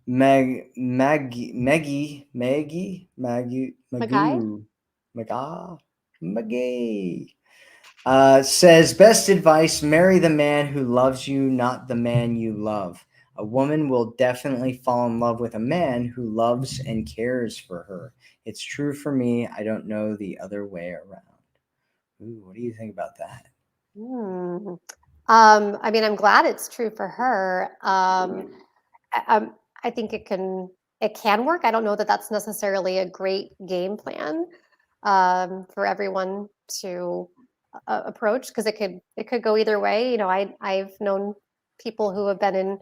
Magai? Magoo, Maga, Maggie. Says best advice: marry the man who loves you, not the man you love. A woman will definitely fall in love with a man who loves and cares for her. It's true for me. I don't know the other way around. Ooh, what do you think about that? Hmm. I mean, I'm glad it's true for her. I think it can work. I don't know that that's necessarily a great game plan for everyone to. approach because it could go either way. I've known people who have been in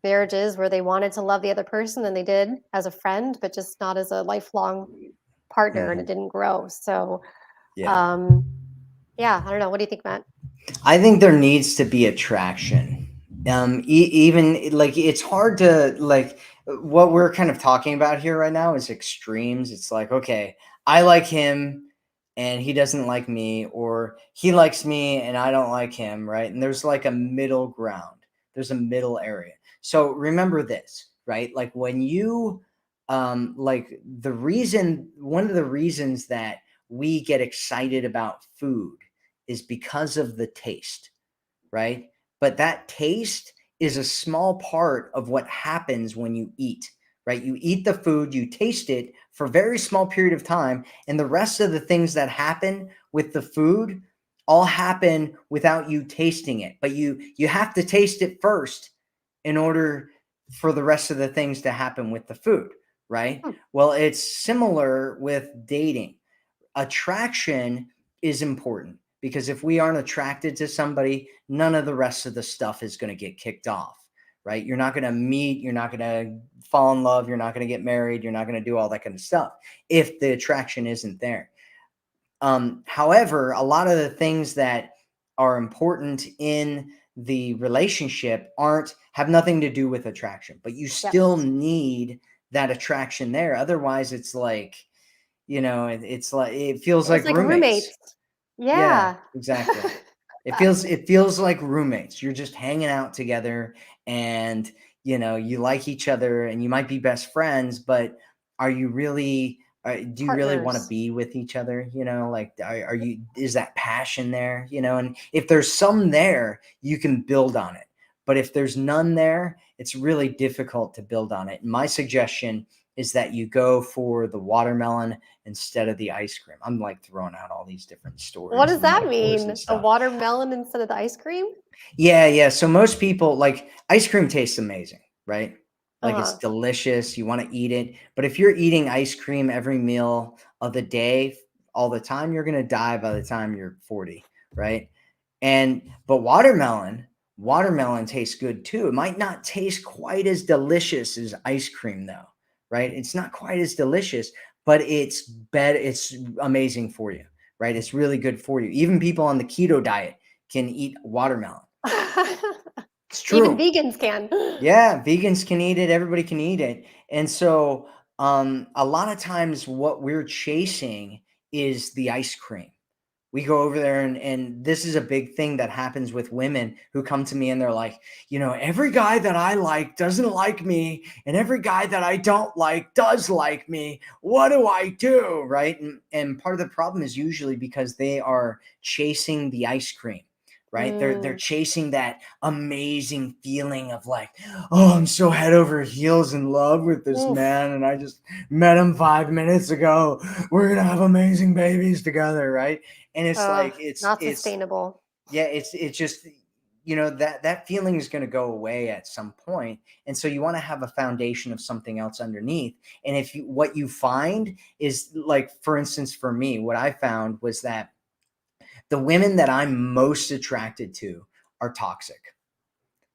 marriages where they wanted to love the other person than they did as a friend, but just not as a lifelong partner, and it Mhm. didn't grow. So, Yeah. um, yeah, I don't know. What do you think, Matt? I think there needs to be attraction. Even like it's hard to like what we're kind of talking about here right now is extremes. It's like, okay, I like him and he doesn't like me, or he likes me and I don't like him, right? And there's like a middle ground. There's a middle area. So remember this, right? Like when you like the reason one of the reasons that we get excited about food is because of the taste, right? But that taste is a small part of what happens when you eat, right? You eat the food, you taste it for a very small period of time, and the rest of the things that happen with the food all happen without you tasting it. But you have to taste it first in order for the rest of the things to happen with the food, right? Hmm. Well, it's similar with dating. Attraction is important because if we aren't attracted to somebody, none of the rest of the stuff is going to get kicked off, right? You're not going to meet, you're not going to fall in love, you're not going to get married, you're not going to do all that kind of stuff if the attraction isn't there. However, a lot of the things that are important in the relationship aren't have nothing to do with attraction, but you Yep. still need that attraction there. Otherwise, it's like it's like it feels It's like like roommates. roommates. Yeah, Yeah. exactly. It feels like roommates. You're just hanging out together and you like each other and you might be best friends, but are you really do you really want to Partners. be with each other? Like are you is that passion there? And if there's some there, you can build on it. But if there's none there, it's really difficult to build on it. And my suggestion is that you go for the watermelon instead of the ice cream. I'm like throwing out all these different What stories does and that metaphors and mean? A stuff. watermelon instead of the ice cream? Yeah, yeah. So most people like ice cream tastes amazing, right? Like it's Uh-huh. delicious. You want to eat it. But if you're eating ice cream every meal of the day all the time, you're going to die by the time you're 40, right? But watermelon tastes good too. It might not taste quite as delicious as ice cream though, right? It's not quite as delicious, but it's better. It's amazing for you, right? It's really good for you. Even people on the keto diet can eat watermelon. It's Even true. vegans can. Yeah, vegans can eat it. Everybody can eat it. And so, a lot of times, what we're chasing is the ice cream. We go over there and this is a big thing that happens with women who come to me and they're like, every guy that I like doesn't like me and every guy that I don't like does like me. What do I do? Right? And part of the problem is usually because they are chasing the ice cream. Right? They're Mm. chasing that amazing feeling of like, oh, I'm so head over heels in love with this Oof. man and I just met him 5 minutes ago. We're gonna have amazing babies together, right? And it's like Not it's sustainable. yeah, it's just that feeling is going to go away at some point, and so you want to have a foundation of something else underneath. And if you what you find is, like, for instance, for me, what I found was that the women that I'm most attracted to are toxic.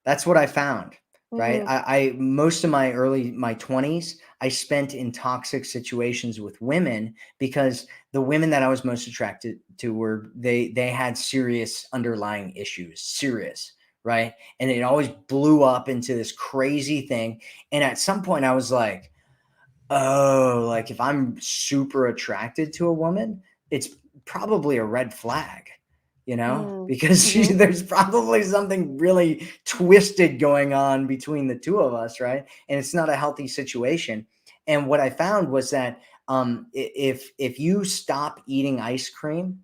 That's what I found, right? Mm. I most of my 20s, I spent in toxic situations with women because the women that I was most attracted to were they had serious underlying issues, serious, right? And it always blew up into this crazy thing. And at some point I was like, oh, like if I'm super attracted to a woman, it's probably a red flag, Mm. because Mhm. there's probably something really twisted going on between the two of us, right? And it's not a healthy situation. And what I found was that if you stop eating ice cream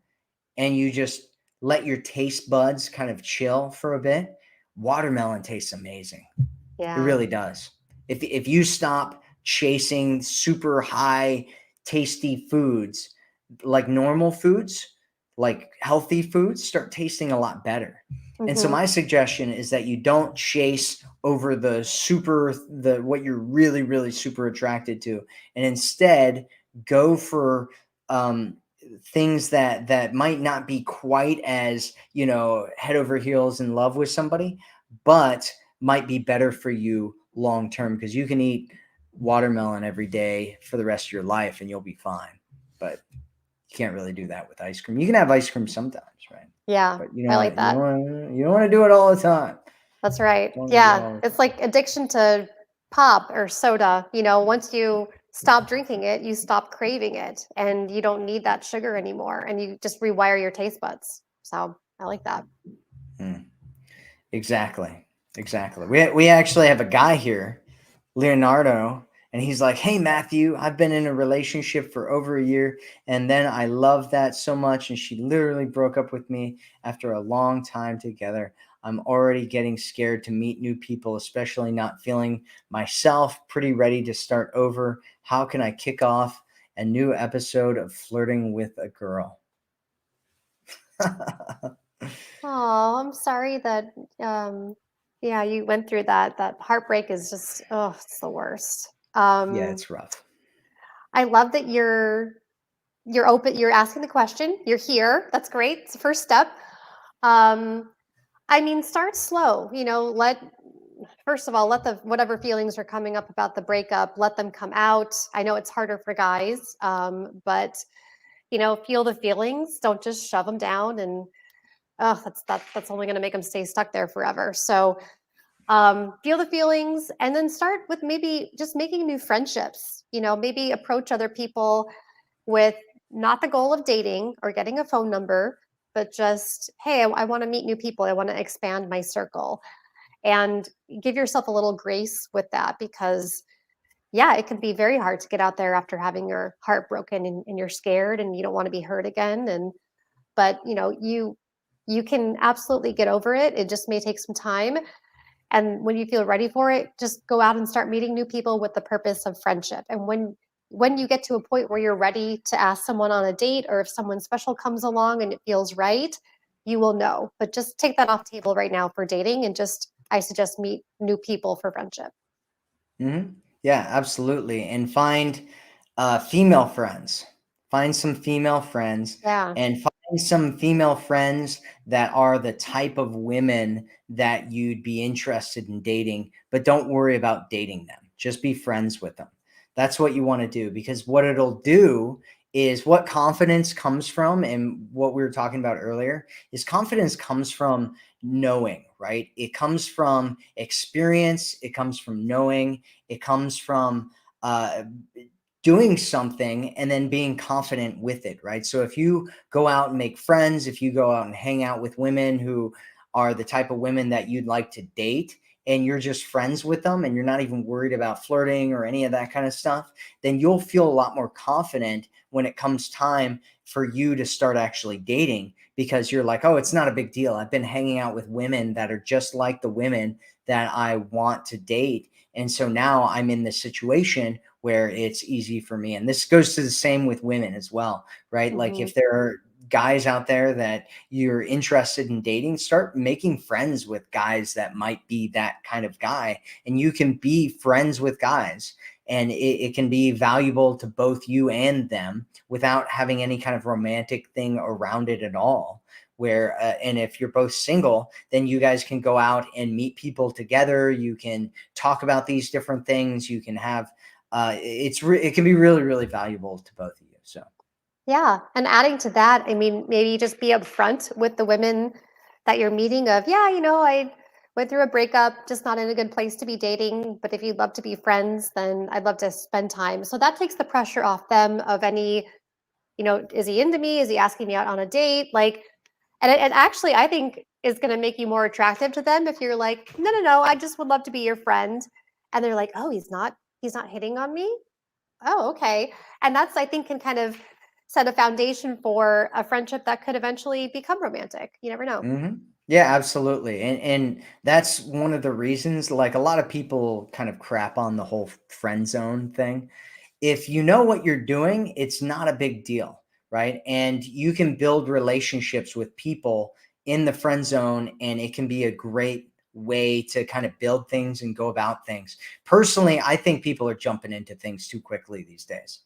and you just let your taste buds kind of chill for a bit, watermelon tastes amazing. It Yeah. really does. If you stop chasing super high tasty foods, like normal foods, like healthy foods start tasting a lot better. And so Mhm. my suggestion is that you don't chase over the what you're really really super attracted to, and instead go for um things that might not be quite as, head over heels in love with somebody, but might be better for you long term, because you can eat watermelon every day for the rest of your life and you'll be fine. But you can't really do that with ice cream. You can have ice cream sometimes, right? Yeah, But I like that. you don't want to do it all the time. That's right. You don't want to do it Yeah, all the it's time. like addiction to pop or soda. Once you stop drinking it, you stop craving it and you don't need that sugar anymore and you just rewire your taste buds. So I like that. Hmm. Exactly. Exactly. We actually have a guy here, Leonardo, and he's like, "Hey Matthew, I've been in a relationship for over a year, and then I loved that so much, and she literally broke up with me after a long time together. I'm already getting scared to meet new people, especially not feeling myself, pretty ready to start over. How can I kick off a new episode of Flirting with a Girl?" Oh, I'm sorry that yeah, you went through that. That heartbreak is just oh, it's the worst. Yeah, it's rough. I love that you're open, you're asking the question, you're here. That's great. It's the first step. Um I mean, start slow. Let first of all, let the whatever feelings are coming up about the breakup, let them come out. I know it's harder for guys, but feel the feelings. Don't just shove them down, and oh, that's only going to make them stay stuck there forever. So feel the feelings, and then start with maybe just making new friendships. Maybe approach other people with not the goal of dating or getting a phone number, but just, hey, I want to meet new people. I want to expand my circle, and give yourself a little grace with that because, yeah, it can be very hard to get out there after having your heart broken and you're scared and you don't want to be hurt again. But you can absolutely get over it. It just may take some time. And when you feel ready for it, just go out and start meeting new people with the purpose of friendship. And when you get to a point where you're ready to ask someone on a date, or if someone special comes along and it feels right, you will know. But just take that off the table right now for dating, and just I suggest meet new people for friendship. Yeah, absolutely. And find female friends. Find some female friends, Yeah. and find some female friends that are the type of women that you'd be interested in dating, but don't worry about dating them. Just be friends with them. That's what you want to do, because what it'll do is, what confidence comes from, and what we were talking about earlier is, confidence comes from knowing, right? It comes from experience, it comes from knowing, it comes from uh, doing something and then being confident with it, right? So if you go out and make friends, if you go out and hang out with women who are the type of women that you'd like to date, and you're just friends with them and you're not even worried about flirting or any of that kind of stuff, then you'll feel a lot more confident when it comes time for you to start actually dating, because you're like, oh, it's not a big deal. I've been hanging out with women that are just like the women that I want to date. And so now I'm in this situation where it's easy for me. And this goes to the same with women as well, right? Like, Hmm. if there are guys out there that you're interested in dating, start making friends with guys that might be that kind of guy. And you can be friends with guys, and it can be valuable to both you and them without having any kind of romantic thing around it at all. And if you're both single, then you guys can go out and meet people together. You can talk about these different things. You can have it can be really, really valuable to both of you. So Yeah, and adding to that, I mean, maybe just be upfront with the women that you're meeting of, yeah, I went through a breakup, just not in a good place to be dating, but if you'd love to be friends, then I'd love to spend time. So that takes the pressure off them of any, is he into me? Is he asking me out on a date? Like, and actually, I think is going to make you more attractive to them if you're like, no, no, no, I just would love to be your friend. And they're like, oh, he's not hitting on me. Oh, okay. And that's, I think, can kind of set a foundation for a friendship that could eventually become romantic. You never know. yeah, absolutely. And that's one of the reasons, like, a lot of people kind of crap on the whole friend zone thing. If you know what you're doing, it's not a big deal, right? And you can build relationships with people in the friend zone, and it can be a great way to kind of build things and go about things. Personally, I think people are jumping into things too quickly these days.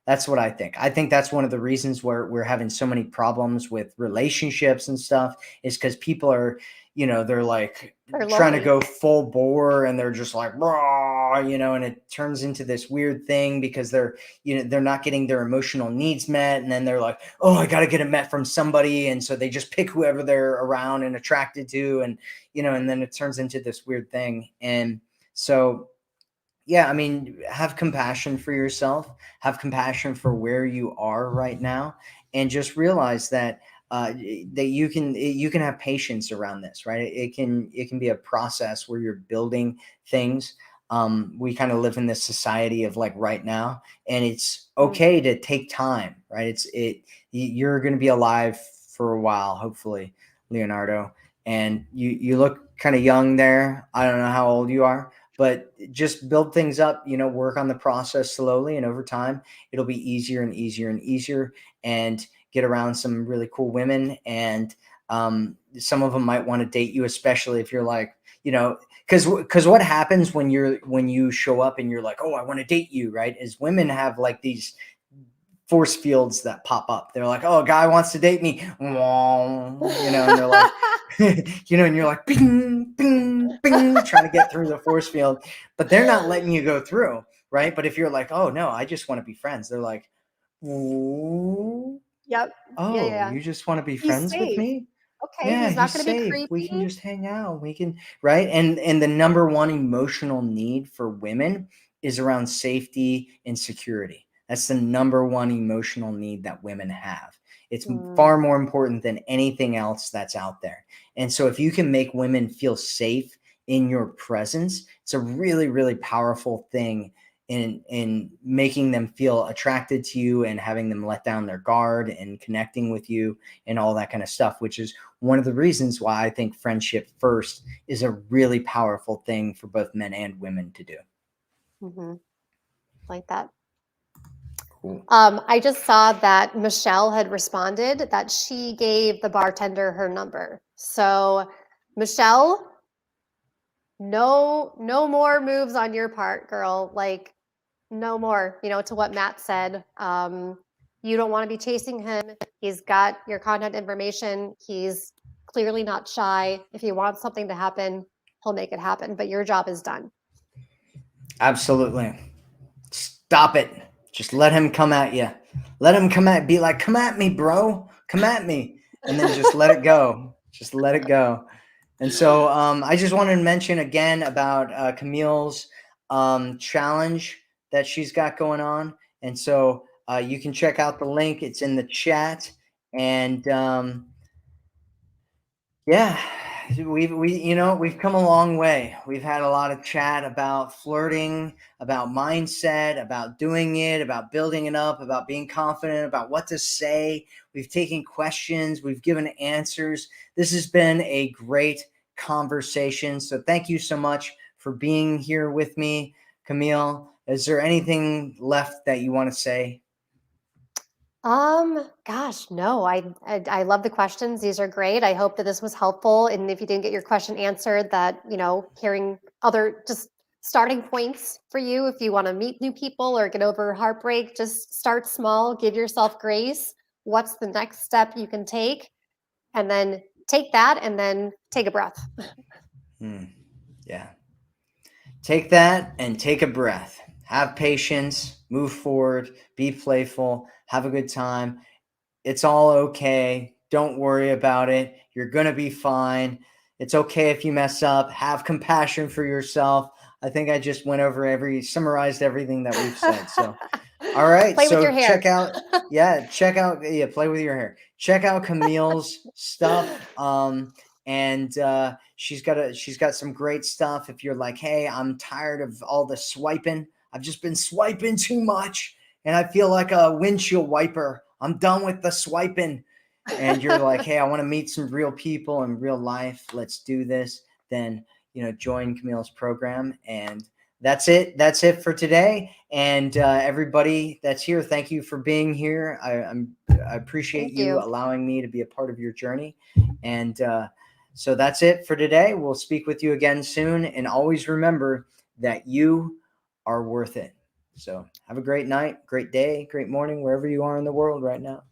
That's what I think. I think that's one of the reasons where we're having so many problems with relationships and stuff is because people are, they're like They're trying to lonely. go full bore and they're just like, raw, and it turns into this weird thing because they're not getting their emotional needs met. And then they're like, oh, I got to get it met from somebody. And so they just pick whoever they're around and attracted to. And then it turns into this weird thing. And so, yeah, I mean, have compassion for yourself, have compassion for where you are right now, and just realize that that you can have patience around this, right? It can be a process where you're building things. We kind of live in this society of like right now, and it's Mm. okay to take time, right? You're going to be alive for a while, hopefully, Leonardo, and you look kind of young there. I don't know how old you are, but just build things up, work on the process slowly, and over time it'll be easier and easier and easier, and get around some really cool women. And some of them might want to date you, especially if you're like, because what happens when you show up and you're like, oh, I want to date you, right? Is women have like these force fields that pop up. They're like, oh, a guy wants to date me, and they're like, and you're like, bing, bing, bing, trying to get through the force field, but they're not letting you go through, right? But if you're like, oh no, I just want to be friends, they're like, ooh, Yep. Yeah, yeah, oh, yeah. you just want to be He's friends with safe. me? Okay, Yeah, he's not he's going to be safe. We can creepy. just hang out. We can, right? And the number one emotional need for women is around safety and security. That's the number one emotional need that women have. It's Mm, far more important than anything else that's out there. And so if you can make women feel safe in your presence, it's a really, really powerful thing in making them feel attracted to you and having them let down their guard and connecting with you and all that kind of stuff, which is one of the reasons why I think friendship first is a really powerful thing for both men and women to do. hmm. Like that. Cool. I just saw that Michelle had responded that she gave the bartender her number. So, Michelle, no more moves on your part, girl. Like, no more. To what Matt said. You don't want to be chasing him. He's got your contact information. He's clearly not shy. If he wants something to happen, he'll make it happen. But your job is done. Absolutely. Stop it. Just let him come at you. Let him be like, come at me, bro. Come at me. And then just let it go. Just let it go. And so I just wanted to mention again about Camille's challenge that she's got going on. And so you can check out the link. It's in the chat. And yeah, we've come a long way. We've had a lot of chat about flirting, about mindset, about doing it, about building it up, about being confident, about what to say. We've taken questions, we've given answers. This has been a great conversation. So thank you so much for being here with me, Camille. Is there anything left that you want to say? Gosh, no. I love the questions. These are great. I hope that this was helpful. And if you didn't get your question answered, that, hearing other just starting points for you if you want to meet new people or get over heartbreak, just start small, give yourself grace. What's the next step you can take? And then take that and then take a breath. Hmm. Yeah. Take that and take a breath. Have patience, move forward, be playful, have a good time. It's all okay. Don't worry about it. You're going to be fine. It's okay if you mess up. Have compassion for yourself. I think I just summarized everything that we've said. So, all right. Play with your So hair. play with your hair. Check out Camille's stuff. And she's got some great stuff. If you're like, hey, I'm tired of all the swiping. I've just been swiping too much, and I feel like a windshield wiper. I'm done with the swiping. And you're like, hey, I want to meet some real people in real life. Let's do this. Then join Camille's program. And that's it. That's it for today. And everybody that's here, thank you for being here. I appreciate Thank you you. allowing me to be a part of your journey. And so that's it for today. We'll speak with you again soon. And always remember that you are worth it. So have a great night, great day, great morning, wherever you are in the world right now.